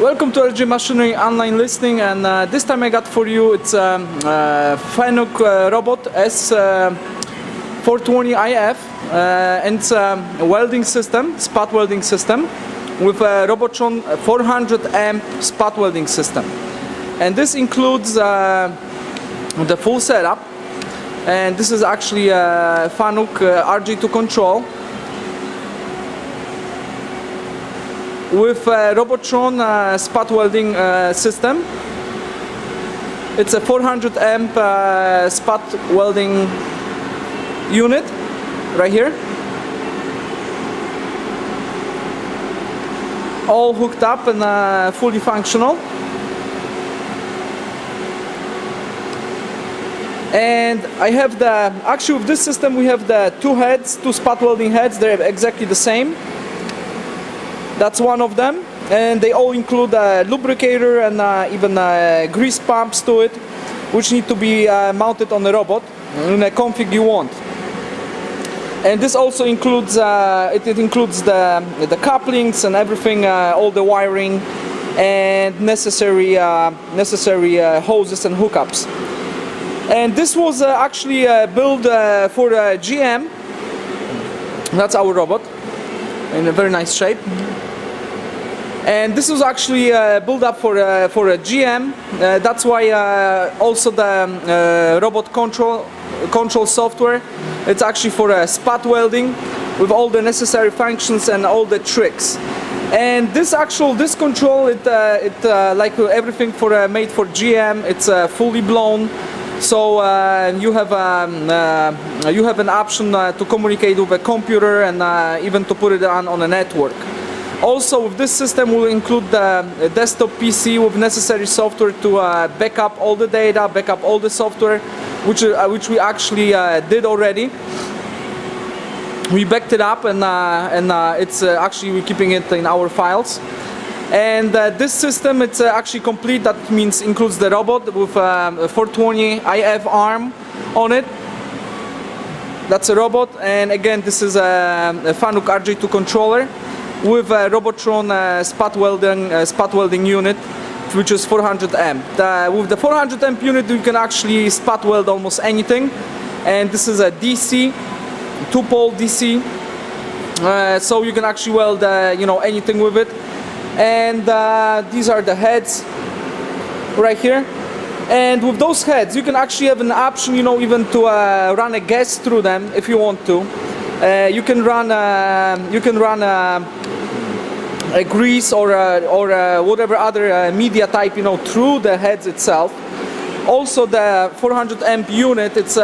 Welcome to LG Machinery online listing, and this time I got for you it's Fanuc robot S420IF, and it's a welding system, spot welding system with a Robotron 400 amp spot welding system, and this includes the full setup. And this is actually a Fanuc RG2 control with a Robotron spot welding system. It's a 400 amp spot welding unit right here, all hooked up and fully functional. And I have actually with this system we have the two spot welding heads. They're exactly the same. That's one of them, and they all include a lubricator and even grease pumps to it, which need to be mounted on the robot in a config you want. And this also includes it includes the couplings and everything, all the wiring and necessary hoses and hookups. And this was actually built for GM. That's our robot in a very nice shape. And this was actually built up for a GM. That's why also the robot control software, it's actually for spot welding with all the necessary functions and all the tricks. And this control, it like everything made for GM, it's fully blown. So you have an option to communicate with a computer and even to put it on a network. Also, with this system, we'll include the desktop PC with necessary software to back up all the data, back up all the software, which we actually did already. We backed it up, and it's actually we're keeping it in our files. And this system, it's actually complete. That means includes the robot with a 420IF arm on it. That's a robot, and again, this is a Fanuc RG2 controller with a Robotron spot welding unit, which is 400 amp. With the 400 amp unit, you can actually spot weld almost anything. And this is a DC, 2-pole DC, so you can actually weld anything with it. And these are the heads right here. And with those heads, you can actually have an option, even to run a gas through them if you want to. You can run a grease or whatever other media type, through the heads itself. Also, the 400 amp unit, it's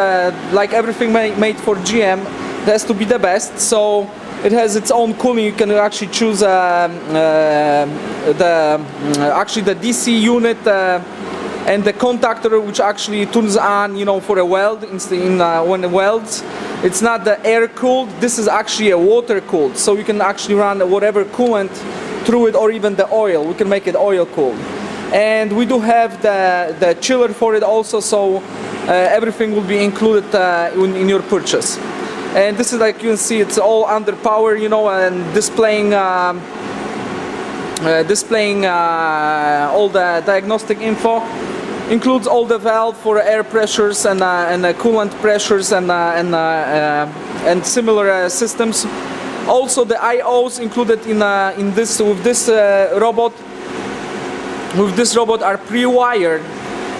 like everything made for GM, it has to be the best. So it has its own cooling. You can actually choose actually the DC unit and the contactor, which actually turns on, for a weld. When it welds, it's not the air cooled. This is actually a water cooled. So you can actually run whatever coolant through it, or even the oil. We can make it oil cooled. And we do have the chiller for it also. So everything will be included in your purchase. And this is, like you can see, it's all under power, and displaying all the diagnostic info. Includes all the valve for air pressures and coolant pressures and similar systems. Also, the I/Os included with this robot are pre-wired,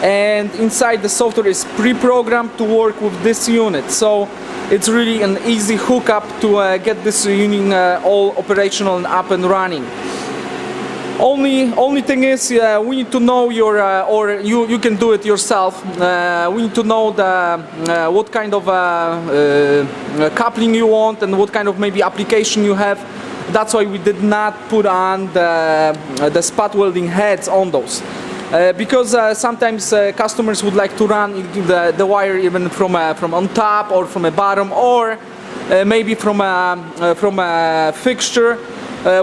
and inside the software is pre-programmed to work with this unit. So it's really an easy hookup to get this unit all operational and up and running. Only thing is, we need to know or you can do it yourself. We need to know what kind of coupling you want and what kind of maybe application you have. That's why we did not put on the spot welding heads on those. Because sometimes customers would like to run the wire even from on top or from a bottom, or maybe from a fixture,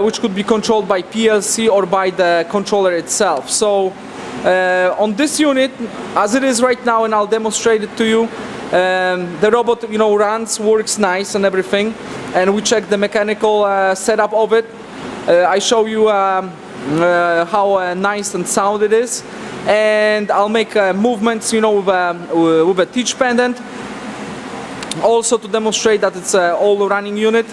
which could be controlled by PLC or by the controller itself. So on this unit, as it is right now, and I'll demonstrate it to you, the robot runs, works nice and everything, and we check the mechanical setup of it. I show you how nice and sound it is, and I'll make movements, you know, with a teach pendant, also to demonstrate that it's an all running unit.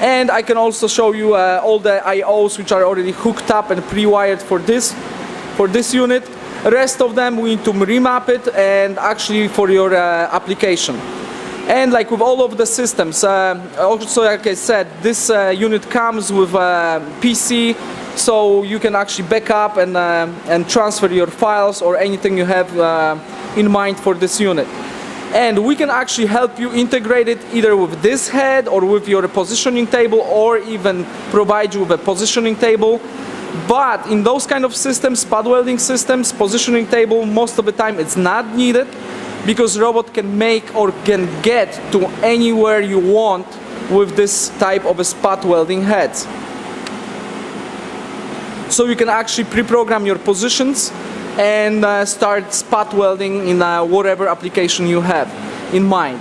And I can also show you all the IOs which are already hooked up and pre-wired for this unit. The rest of them we need to remap it and actually for your application. And like with all of the systems, also like I said, this unit comes with a PC, so you can actually back up and transfer your files or anything you have in mind for this unit. And we can actually help you integrate it either with this head or with your positioning table, or even provide you with a positioning table. But in those kind of systems, spot welding systems, positioning table, most of the time it's not needed, because robot can make or can get to anywhere you want with this type of a spot welding heads. So you can actually pre-program your positions and start spot welding in whatever application you have in mind.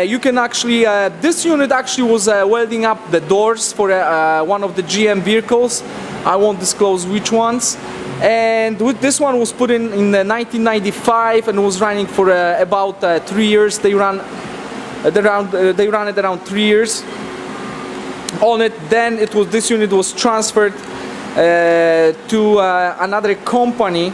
You can actually, this unit actually was welding up the doors for one of the GM vehicles. I won't disclose which ones. And with this one was put in 1995 and was running for about 3 years. They ran it around 3 years on it. Then this unit was transferred to another company,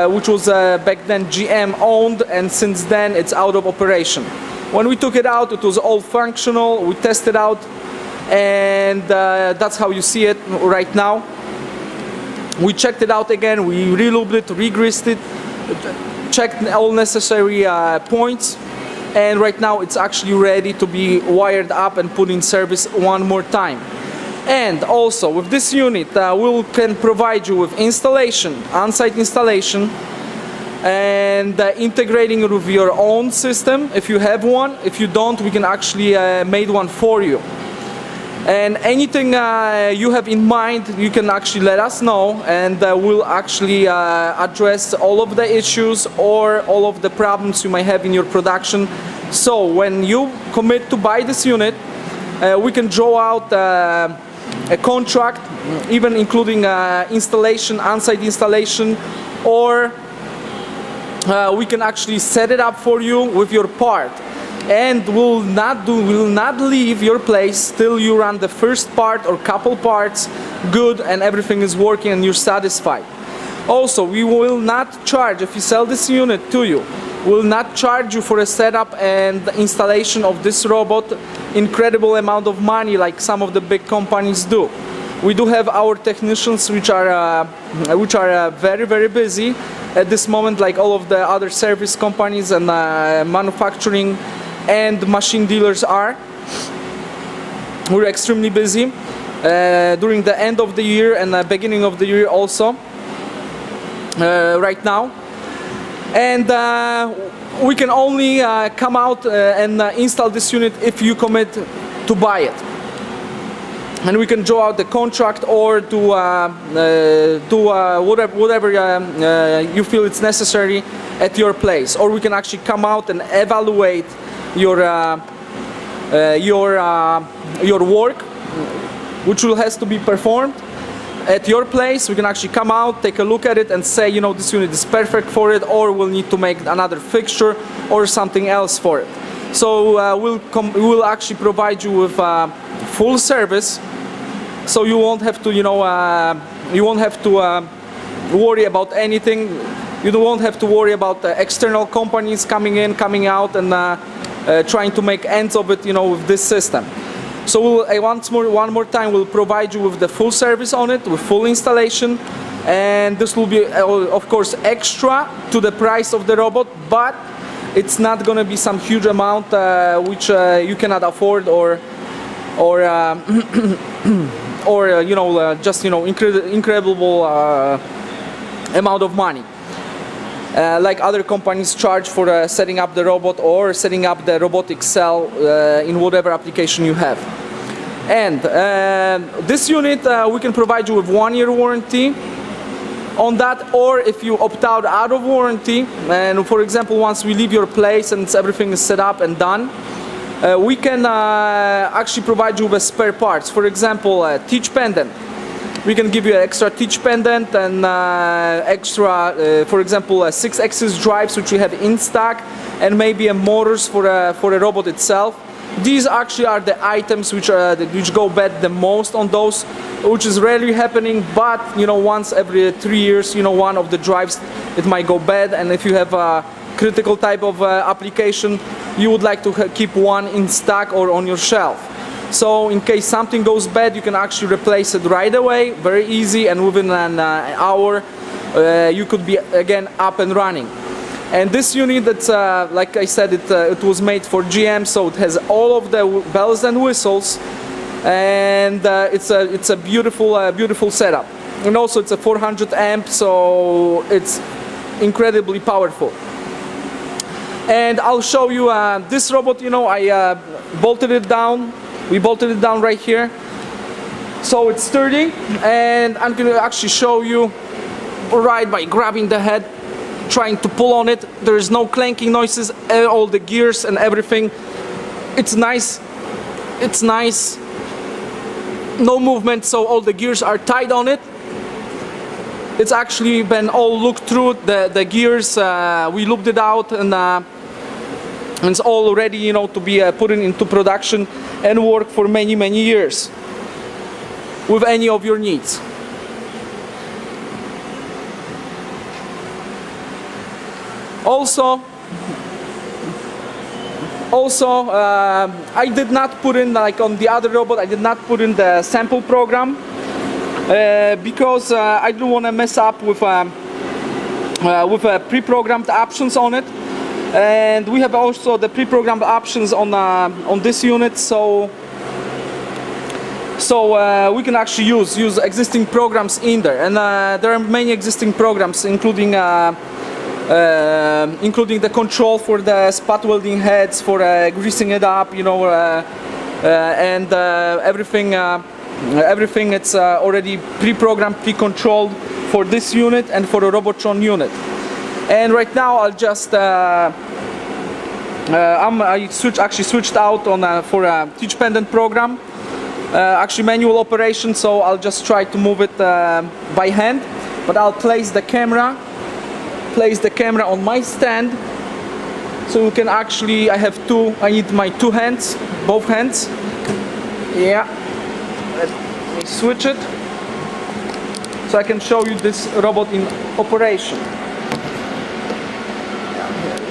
which was back then GM owned, and since then it's out of operation. When we took it out, it was all functional. We tested out, and that's how you see it right now. We checked it out again, we re-lubed it, re-greased it, checked all necessary points, and right now it's actually ready to be wired up and put in service one more time. And also with this unit we can provide you with installation, on-site installation, and integrating it with your own system if you have one. If you don't, we can actually make one for you. And anything you have in mind, you can actually let us know, and we'll actually address all of the issues or all of the problems you might have in your production. So when you commit to buy this unit, we can draw out a contract, even including installation, on-site installation, or we can actually set it up for you with your part. And will not leave your place till you run the first part or couple parts good and everything is working and you're satisfied. Also, we will not charge, if you sell this unit to you, will not charge you for a setup and installation of this robot incredible amount of money like some of the big companies do. We do have our technicians which are very, very busy at this moment, like all of the other service companies and manufacturing and machine dealers are. We're extremely busy during the end of the year and the beginning of the year also right now. And we can only come out and install this unit if you commit to buy it. And we can draw out the contract or do whatever you feel it's necessary at your place. Or we can actually come out and evaluate your work, which has to be performed at your place. We can actually come out, take a look at it, and say, you know, this unit is perfect for it, or we'll need to make another fixture or something else for it. So we'll actually provide you with full service, so you won't have to, you know, worry about anything. You won't have to worry about external companies coming in, coming out, and trying to make ends of it, you know, with this system. So one more time, we'll provide you with the full service on it, with full installation, and this will be, of course, extra to the price of the robot, but it's not going to be some huge amount which you cannot afford, or you know, just, you know, incredible amount of money. Like other companies charge for setting up the robot or setting up the robotic cell in whatever application you have. And this unit we can provide you with 1 year warranty on that, or if you opt out of warranty, and for example once we leave your place and everything is set up and done, we can actually provide you with spare parts. For example, teach pendant. We can give you an extra teach pendant and extra, for example, 6-axis drives which we have in stock, and maybe a motors for the robot itself. These actually are the items which go bad the most on those, which is rarely happening. But you know, once every 3 years, you know, one of the drives it might go bad, and if you have a critical type of application, you would like to keep one in stock or on your shelf. So in case something goes bad, you can actually replace it right away, very easy, and within an hour you could be again up and running. And this unit, that's like I said, it was made for GM, so it has all of the bells and whistles, and it's a beautiful setup. And also it's a 400 amp, so it's incredibly powerful. And I'll show you this robot. You know, I bolted it down. We bolted it down right here, so it's sturdy. And I'm gonna actually show you right by grabbing the head, trying to pull on it. There's no clanking noises, all the gears and everything. It's nice. It's nice. No movement, so all the gears are tied on it. It's actually been all looked through, the gears. We looped it out, and it's all ready, you know, to be put into production and work for many years with any of your needs. Also, I did not put in, like on the other robot, I did not put in the sample program because I don't want to mess up with pre-programmed options on it. And we have also the pre-programmed options on this unit, so we can actually use existing programs in there. And there are many existing programs, including the control for the spot welding heads, for greasing it up, you know, and everything it's already pre-programmed, pre-controlled for this unit and for the Robotron unit. And right now I'll just I switched out on for a teach pendant program, actually manual operation, so I'll just try to move it by hand, but I'll place the camera on my stand, so you can actually, I need my two hands, both hands. Yeah, let me switch it so I can show you this robot in operation.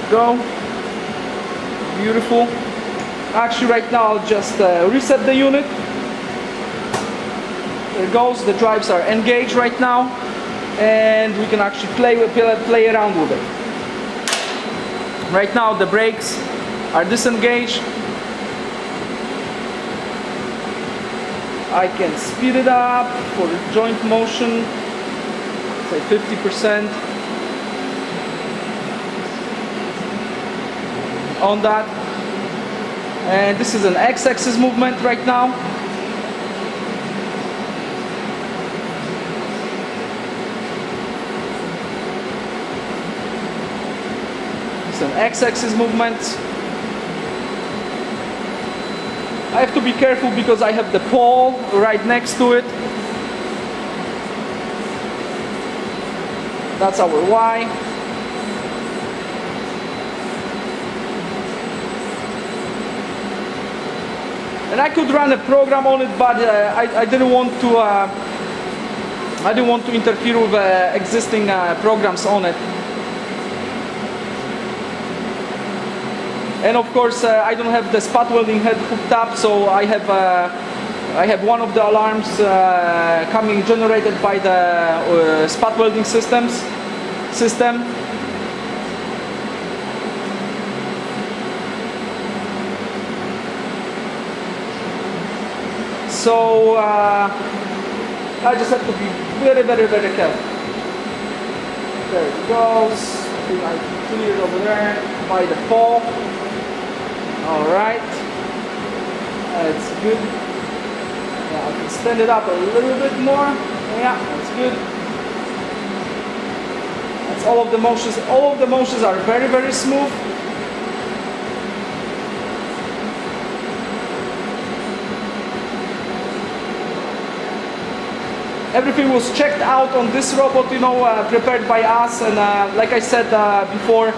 Here we go. Beautiful. Actually right now I'll just reset the unit. There it goes, the drives are engaged right now, and we can actually play around with it. Right now the brakes are disengaged. I can speed it up for the joint motion, say 50% on that. And this is an X-axis movement right now. It's an X-axis movement. I have to be careful because I have the pole right next to it. That's our Y. And I could run a program on it, but I didn't want to interfere with existing programs on it. And of course, I don't have the spot welding head hooked up, so I have one of the alarms coming generated by the spot welding system. So I just have to be very careful. There it goes. I clear it over there by the pole. All right, that's good. Yeah, I can stand it up a little bit more. Yeah, that's good. That's all of the motions. All of the motions are very smooth. Everything was checked out on this robot, you know, prepared by us, and like I said before,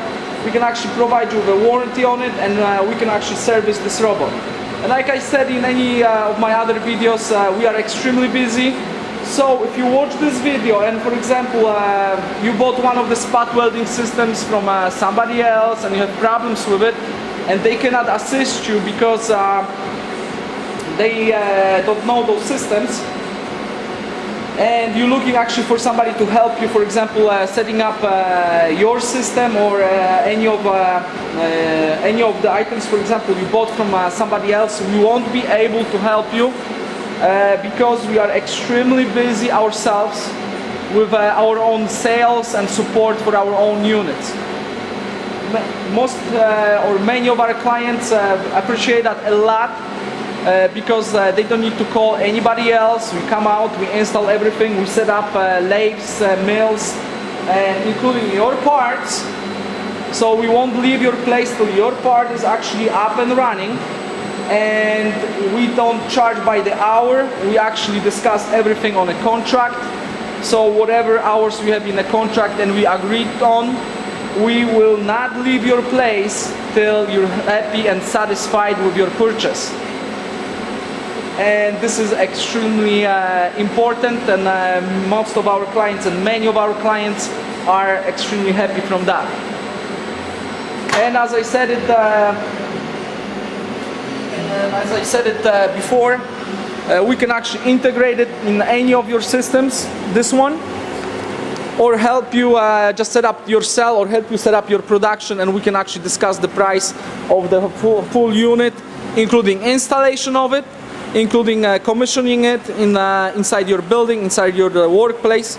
we can actually provide you with a warranty on it, and we can actually service this robot. And like I said in any of my other videos, we are extremely busy. So if you watch this video and, for example, you bought one of the spot welding systems from somebody else and you have problems with it, and they cannot assist you because they don't know those systems, and you're looking actually for somebody to help you, for example, setting up your system or any of the items, for example, you bought from somebody else, we won't be able to help you because we are extremely busy ourselves with our own sales and support for our own units. Most or many of our clients appreciate that a lot. Because they don't need to call anybody else. We come out, we install everything, we set up lathes, mills, including your parts. So we won't leave your place till your part is actually up and running. And we don't charge by the hour. We actually discuss everything on a contract. So whatever hours we have in a contract and we agreed on, we will not leave your place till you're happy and satisfied with your purchase. And this is extremely important, and most of our clients and many of our clients are extremely happy from that. And as I said it, before, we can actually integrate it in any of your systems, this one, or help you just set up your cell, or help you set up your production, and we can actually discuss the price of the full unit, including installation of it, including commissioning it inside your building, inside your workplace.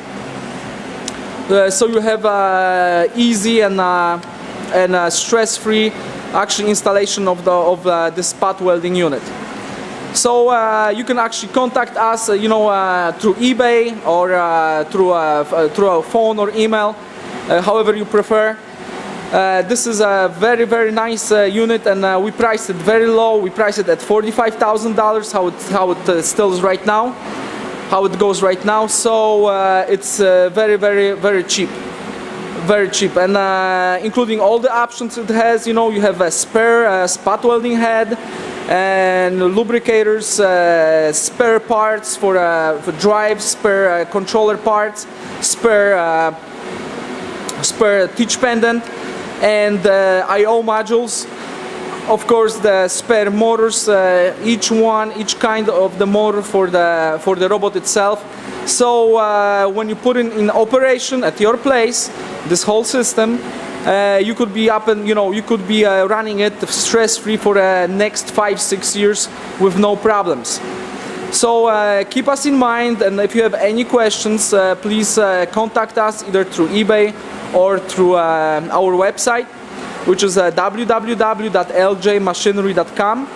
So you have easy and stress-free actually installation of this spot welding unit. So you can actually contact us, you know, through eBay or through a phone or email, however you prefer. This is a very, very nice unit, and we priced it very low. We priced it at $45,000, how it still is right now, how it goes right now. So it's very, very, very cheap, and including all the options it has. You know, you have a spare spot welding head and lubricators, spare parts for drives, spare controller parts, spare teach pendant, and I/O modules. Of course, the spare motors, each kind of the motor for the robot itself. So when you put it in operation at your place, this whole system, you could be up and you could be running it stress-free for the next 5-6 years with no problems. So keep us in mind, and if you have any questions, please contact us either through eBay or through our website, which is www.ljmachinery.com.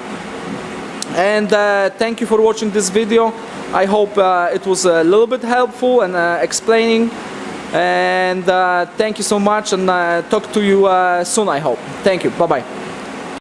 And thank you for watching this video. I hope it was a little bit helpful and explaining. And thank you so much, and talk to you soon, I hope. Thank you. Bye-bye.